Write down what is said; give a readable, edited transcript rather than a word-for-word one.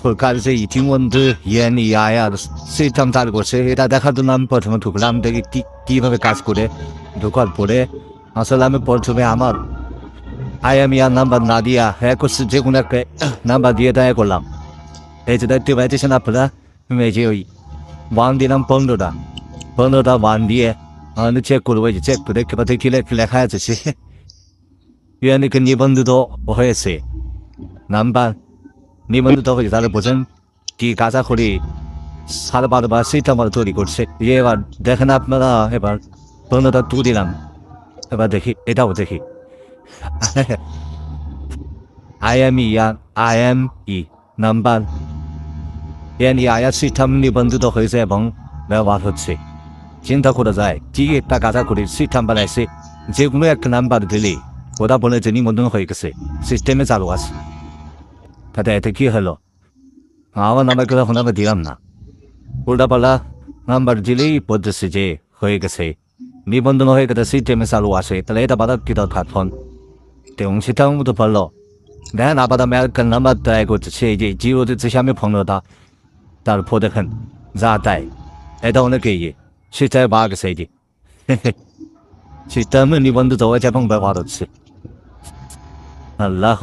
সরকার যে ইতিমধ্যে ইএনইআইআর সিস্টেম চালু করছে এটা দেখার জন্য আমি প্রথমে ঢুকলাম, দেখি কীভাবে কাজ করে। ঢোকার পরে আসলে আমি প্রথমে আমার আইএমইআর নাম্বার না দিয়া করছে যে কোনো একটা নাম্বার দিয়ে দেয়া করলাম। এই যে দেখতে পাইতেছেন আপনারা, এই যে ওই ওয়ান দিলাম 15টা ওয়ান দিয়ে আমি চেক করবো। এই যে চেক করে দেখতে পাচ্ছি কি লেখা আছে, সে ইউএনকে নিবন্ধিত হয়েছে, নাম্বার নিবন্ধিত হয়েছে। তাহলে বোঝেন কি কাজা করি 12.5 সিট আমার তৈরি করছে। এবার দেখেন আপনারা, এবার 15টা টু দিলাম। এবার দেখি এটাও দেখি আইএমই নাম্বার এনইআইআর সিস্টেম নিবন্ধিত হয়েছে এবং ব্যবহার হচ্ছে। চিন্তা করা যায় কি একটা কাজা করে সিস্টেম বানাইছে, যে কোনো একটা নাম্বার দিলে ওরা বলে যে নিবন্ধন হয়ে গেছে, সিস্টেমে চালু আছে। তাতে এতে কি হলো, আমার নাম্বার কথা এখন আমরা দিলাম না, উল্টাপাল্টা নাম্বার দিলেই বলতেছে যে হয়ে গেছে, নিবন্ধন হয়ে গেছে, সিস্টেমে চালু আছে। তাহলে এটা বাধা কি দরকার ফোন তেমন সেটাও মতো পারলো। দেখেন আবার আমি একটা নাম্বার ট্রাই করতেছি, এই যে জিরো দিচ্ছে সামনে 15টা, তারপর দেখেন যা তাই, এটা অনেকে ইয়ে সেটাই বা গেছে। এই যে সিস্টেমে নিবন্ধিত হয়েছে এবং ব্যবহার হচ্ছে। আল্লাহ